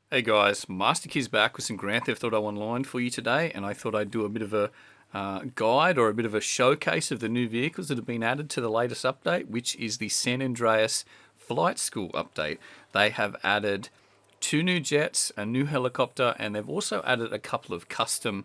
Hey guys, MasterKey's back with some Grand Theft Auto Online for you today, and I thought I'd do a bit of a guide or a bit of a showcase of the new vehicles that have been added to the latest update, which is the San Andreas Flight School update. They have added two new jets, a new helicopter, and they've also added a couple of custom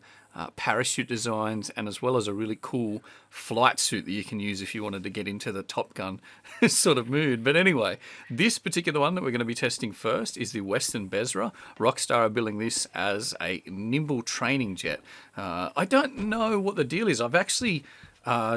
parachute designs, and as well as a really cool flight suit that you can use if you wanted to get into the Top Gun sort of mood. But anyway, this particular one that we're going to be testing first is the Western Bezra. Rockstar are billing this as a nimble training jet. I don't know what the deal is. I've actually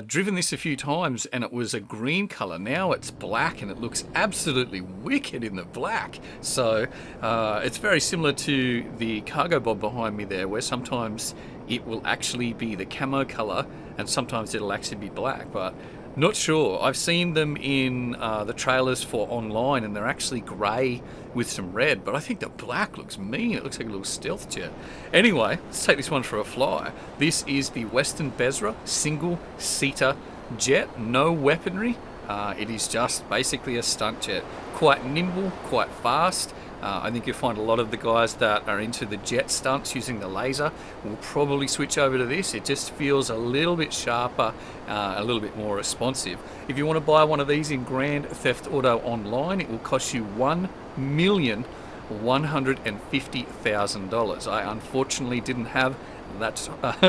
driven this a few times and it was a green color. Now it's black and it looks absolutely wicked in the black. So it's very similar to the cargo bob behind me there, where sometimes it will actually be the camo color and sometimes it'll actually be black, but not sure. I've seen them in the trailers for online and they're actually grey with some red, but I think the black looks mean. It looks like a little stealth jet. Anyway, let's take this one for a fly. This is the Western Bezra single-seater jet, no weaponry. It is just basically a stunt jet. Quite nimble, quite fast. I think you'll find a lot of the guys that are into the jet stunts using the laser will probably switch over to this. It just feels a little bit sharper, a little bit more responsive. If you want to buy one of these in Grand Theft Auto Online, it will cost you $1,150,000. I unfortunately didn't have that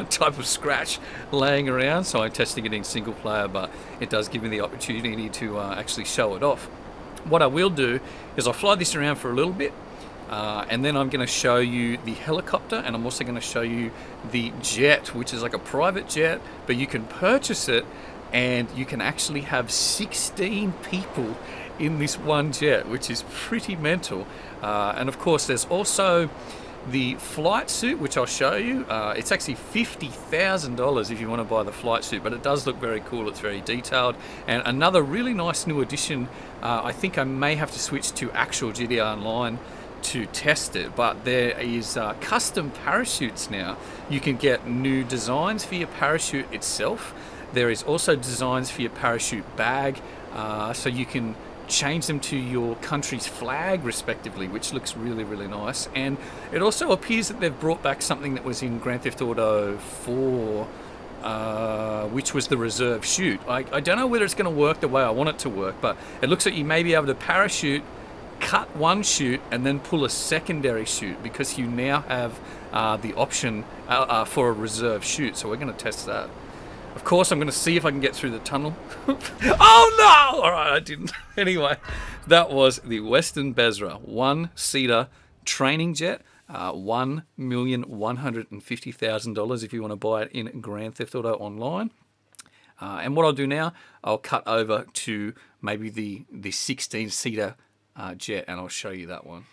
type of scratch laying around, so I'm testing it in single player, but it does give me the opportunity to actually show it off. What I will do is I'll fly this around for a little bit, and then I'm going to show you the helicopter, and I'm also going to show you the jet, which is like a private jet, but you can purchase it and you can actually have 16 people in this one jet, which is pretty mental. And of course there's also the flight suit, which I'll show you. It's actually $50,000 if you want to buy the flight suit, but it does look very cool. It's very detailed. And another really nice new addition, I think I may have to switch to actual GTA Online to test it, but there is custom parachutes now. You can get new designs for your parachute itself. There is also designs for your parachute bag, so you can change them to your country's flag respectively, which looks really, really nice. And it also appears that they've brought back something that was in Grand Theft Auto 4, which was the reserve chute. I don't know whether it's going to work the way I want it to work, but it looks like you may be able to parachute, cut one chute, and then pull a secondary chute, because you now have the option for a reserve chute. So we're going to test that. Of course, I'm going to see if I can get through the tunnel. Oh no! Alright, I didn't. Anyway, that was the Western Bezra one-seater training jet. $1,150,000 if you want to buy it in Grand Theft Auto Online. And what I'll do now, I'll cut over to maybe the 16-seater jet, and I'll show you that one.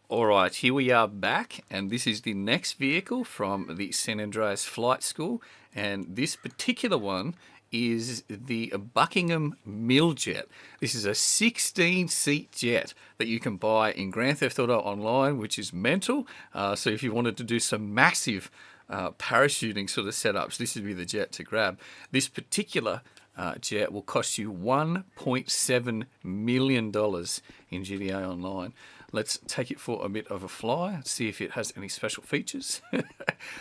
Alright, here we are back, and this is the next vehicle from the San Andreas Flight School, and this particular one is the Buckingham Milljet. This is a 16-seat jet that you can buy in Grand Theft Auto Online, which is mental. So if you wanted to do some massive parachuting sort of setups, this would be the jet to grab. This particular jet will cost you $1.7 million in GTA Online. Let's take it for a bit of a fly, see if it has any special features.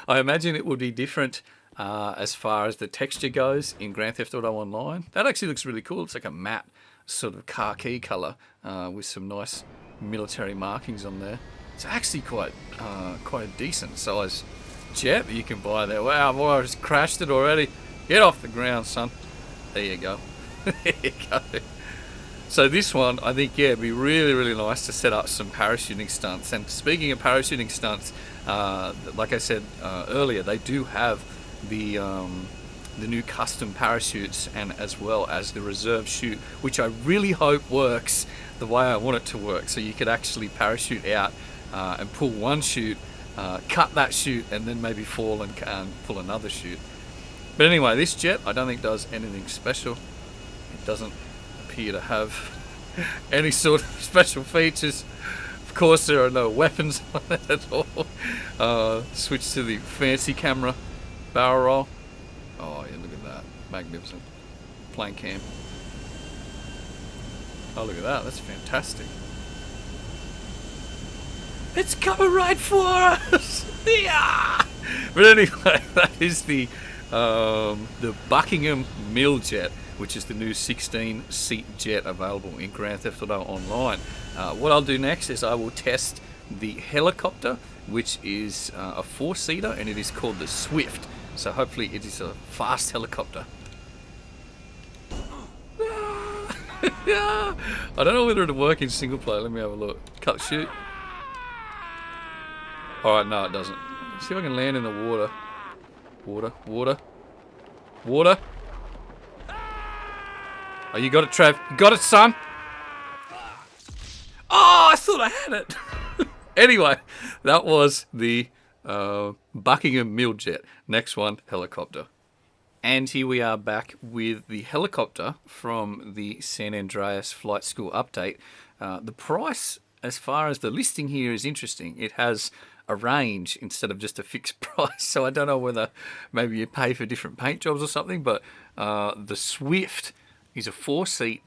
I imagine it would be different as far as the texture goes in Grand Theft Auto Online. That actually looks really cool. It's like a matte sort of khaki colour with some nice military markings on there. It's actually quite a decent size jet that you can buy there. Wow, boy, I just crashed it already. Get off the ground, son. There you go. There you go. So this one, I think, yeah, it'd be really, really nice to set up some parachuting stunts. And speaking of parachuting stunts, like I said earlier, they do have the new custom parachutes, and as well as the reserve chute, which I really hope works the way I want it to work. So you could actually parachute out and pull one chute, cut that chute, and then maybe fall and pull another chute. But anyway, this jet I don't think does anything special. It doesn't appear to have any sort of special features. Of course, there are no weapons on it at all. Switch to the fancy camera barrel roll. Oh yeah, look at that, magnificent. Plane cam. Oh, look at that, that's fantastic. It's coming right for us. Yeah. But anyway, that is the Buckingham Miljet, which is the new 16-seat jet available in Grand Theft Auto Online. What I'll do next is I will test the helicopter, which is a 4-seater, and it is called the Swift. So hopefully it is a fast helicopter. I don't know whether it'll work in single player. Let me have a look. Cut, shoot. Alright, no it doesn't. Let's see if I can land in the water. Water. Oh, you got it, Trev. You got it, son. Oh, I thought I had it. Anyway, that was the Buckingham Miljet. Next one, helicopter. And here we are back with the helicopter from the San Andreas Flight School update. The price, as far as the listing here, is interesting. It has a range instead of just a fixed price. So I don't know whether maybe you pay for different paint jobs or something, but the Swift is a 4-seat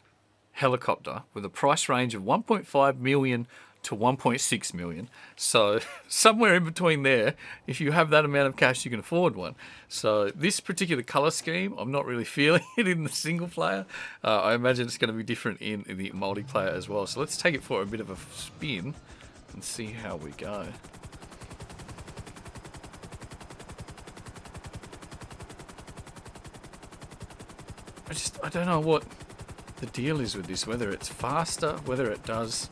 helicopter with a price range of 1.5 million to 1.6 million. So somewhere in between there, if you have that amount of cash, you can afford one. So this particular color scheme, I'm not really feeling it in the single player. I imagine it's going to be different in the multiplayer as well. So let's take it for a bit of a spin and see how we go. I don't know what the deal is with this, whether it's faster, whether it does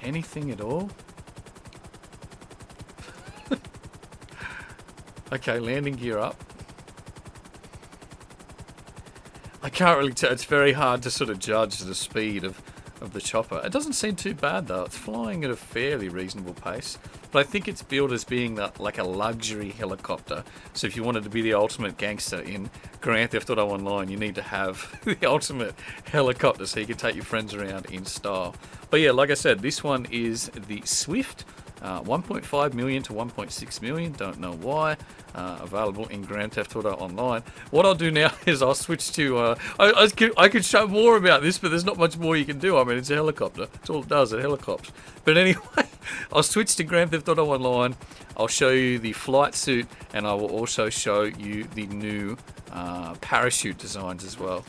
anything at all. Okay, landing gear up. I can't really tell. It's very hard to sort of judge the speed of the chopper. It doesn't seem too bad though. It's flying at a fairly reasonable pace. But I think it's billed as being like a luxury helicopter. So if you wanted to be the ultimate gangster in Grand Theft Auto Online, you need to have the ultimate helicopter so you can take your friends around in style. But yeah, like I said, this one is the Swift. 1.5 million to 1.6 million, don't know why. Available in Grand Theft Auto Online. What I'll do now is I'll switch to... I could show more about this, but there's not much more you can do. I mean, it's a helicopter. That's all it does, it helicopters. But anyway, I'll switch to Grand Theft Auto Online. I'll show you the flight suit, and I will also show you the new parachute designs as well.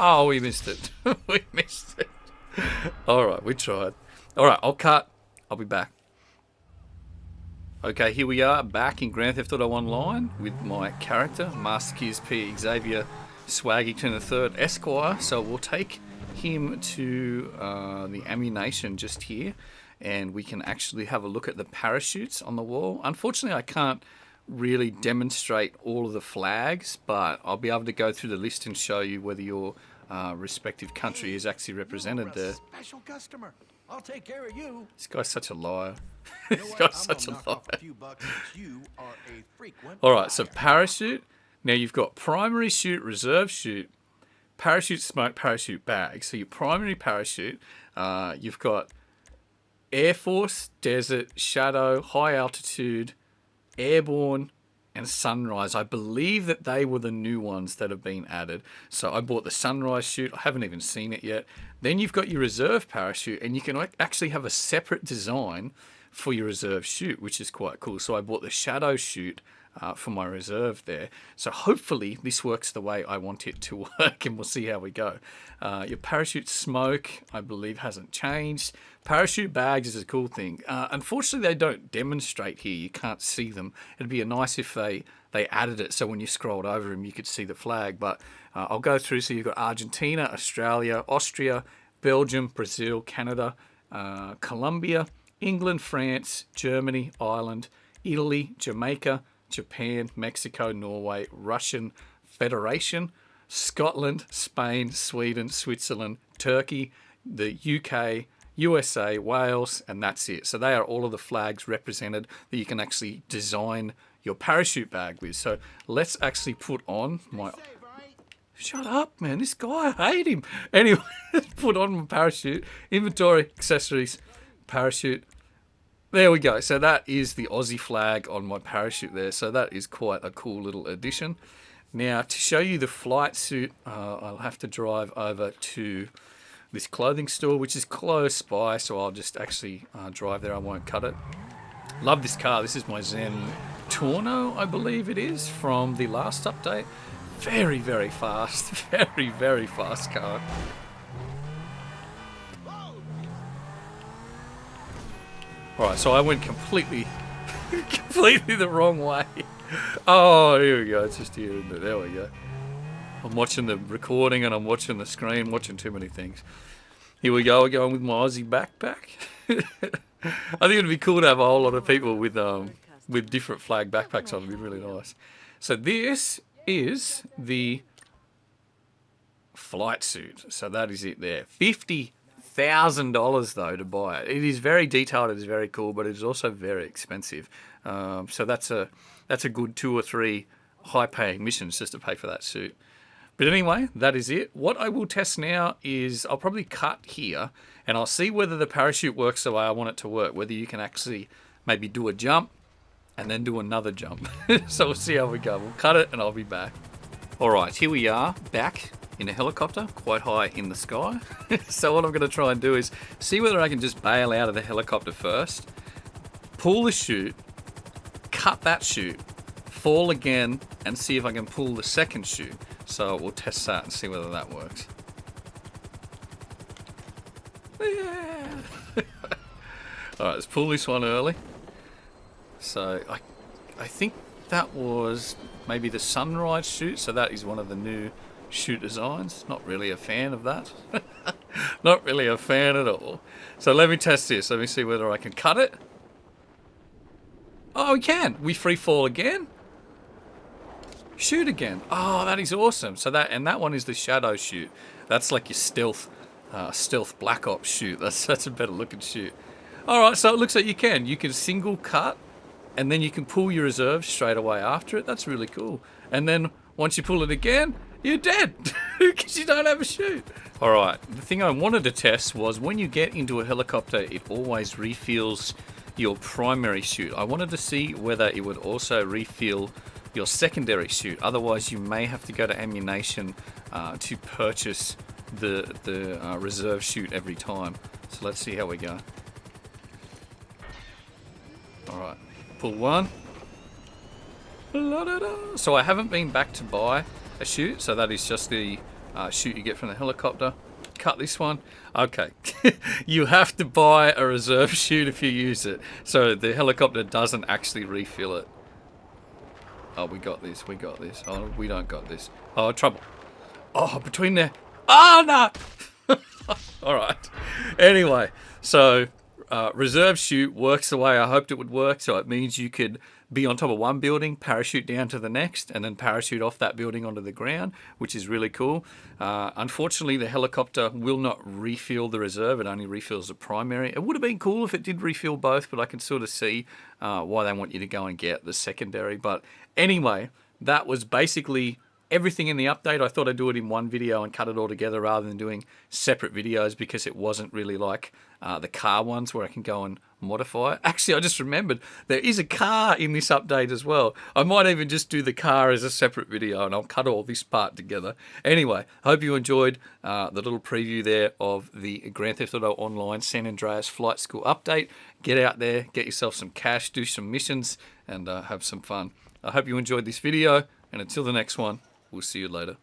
Oh, we missed it. We missed it. Alright, we tried. Alright, I'll cut. I'll be back. Okay, here we are, back in Grand Theft Auto Online with my character, Master Keys P. Xavier Swaggington III Esquire. So we'll take him to the ammunition just here, and we can actually have a look at the parachutes on the wall. Unfortunately, I can't really demonstrate all of the flags, but I'll be able to go through the list and show you whether your respective country is actually represented there. Special customer. I'll take care of you. This guy's such a liar. You know This what? guy's I'm such a gonna knock liar. off a few bucks since you are a frequent Alright, so flyer. parachute. Now you've got primary chute, reserve chute, parachute smoke, parachute bag. So your primary parachute, you've got Air Force, Desert, Shadow, High Altitude, Airborne, and Sunrise. I believe that they were the new ones that have been added. So I bought the Sunrise chute. I haven't even seen it yet. Then you've got your reserve parachute, and you can actually have a separate design for your reserve chute, which is quite cool. So I bought the Shadow chute for my reserve there. So hopefully this works the way I want it to work, and we'll see how we go. Your parachute smoke, I believe, hasn't changed. Parachute bags is a cool thing. Unfortunately, they don't demonstrate here. You can't see them. It'd be nice if they added it so when you scrolled over them, you could see the flag. But I'll go through. So you've got Argentina, Australia, Austria, Belgium, Brazil, Canada, Colombia, England, France, Germany, Ireland, Italy, Jamaica, Japan, Mexico, Norway, Russian Federation, Scotland, Spain, Sweden, Switzerland, Turkey, the UK, USA, Wales, and that's it. So they are all of the flags represented that you can actually design your parachute bag with. So let's actually put on my... Shut up, man. This guy, I hate him. Anyway, let's put on my parachute. Inventory, accessories, parachute. There we go. So that is the Aussie flag on my parachute there. So that is quite a cool little addition. Now, to show you the flight suit, I'll have to drive over to this clothing store, which is close by, so I'll just actually drive there. I won't cut it. Love this car. This is my Zen Torno, I believe it is, from the last update. Very, very fast. Very, very fast car. Alright, so I went completely the wrong way. Oh, here we go. It's just here, isn't it? There we go. I'm watching the recording and I'm watching the screen, watching too many things. Here we go. We're going with my Aussie backpack. I think it'd be cool to have a whole lot of people with different flag backpacks on. It'd be really nice. So this is the flight suit. So that is it there. $50,000 though to buy it. It is very detailed. It is very cool, but it is also very expensive. So that's a good 2 or 3 high-paying missions just to pay for that suit. But anyway, that is it. What I will test now is I'll probably cut here and I'll see whether the parachute works the way I want it to work, whether you can actually maybe do a jump and then do another jump. So we'll see how we go. We'll cut it and I'll be back. All right, here we are back in a helicopter quite high in the sky. So what I'm going to try and do is see whether I can just bail out of the helicopter first, pull the chute, cut that chute, fall again, and see if I can pull the second chute. So we'll test that and see whether that works. Yeah. Alright, let's pull this one early. So I think that was maybe the Sunrise chute. So that is one of the new chute designs. Not really a fan of that. Not really a fan at all. So let me test this. Let me see whether I can cut it. Oh, we can. We free fall again. Shoot again. Oh, that is awesome. So that one is the Shadow chute. That's like your stealth Black Ops chute. That's a better looking chute. All right, so it looks like you can single cut, and then you can pull your reserve straight away after it. That's really cool. And then once you pull it again, you're dead because you don't have a chute. All right. The thing I wanted to test was when you get into a helicopter, it always refills your primary chute. I wanted to see whether it would also refill your secondary chute. Otherwise, you may have to go to Ammunition to purchase the reserve chute every time. So let's see how we go. All right, pull one. La-da-da. So I haven't been back to buy a chute. So that is just the chute you get from the helicopter. Cut this one. Okay. You have to buy a reserve chute if you use it. So the helicopter doesn't actually refill it. Oh, we got this. We got this. Oh, we don't got this. Oh, trouble. Oh, between there. Oh, no. All right. Anyway, so reserve chute works the way I hoped it would work. So it means you could be on top of one building, parachute down to the next, and then parachute off that building onto the ground, which is really cool. Unfortunately, the helicopter will not refill the reserve. It only refills the primary. It would have been cool if it did refill both, but I can sort of see why they want you to go and get the secondary. But anyway, that was basically everything in the update. I thought I'd do it in one video and cut it all together rather than doing separate videos because it wasn't really like the car ones where I can go and modify it. Actually, I just remembered there is a car in this update as well. I might even just do the car as a separate video and I'll cut all this part together. Anyway, I hope you enjoyed the little preview there of the Grand Theft Auto Online San Andreas Flight School update. Get out there, get yourself some cash, do some missions, and have some fun. I hope you enjoyed this video, and until the next one, we'll see you later.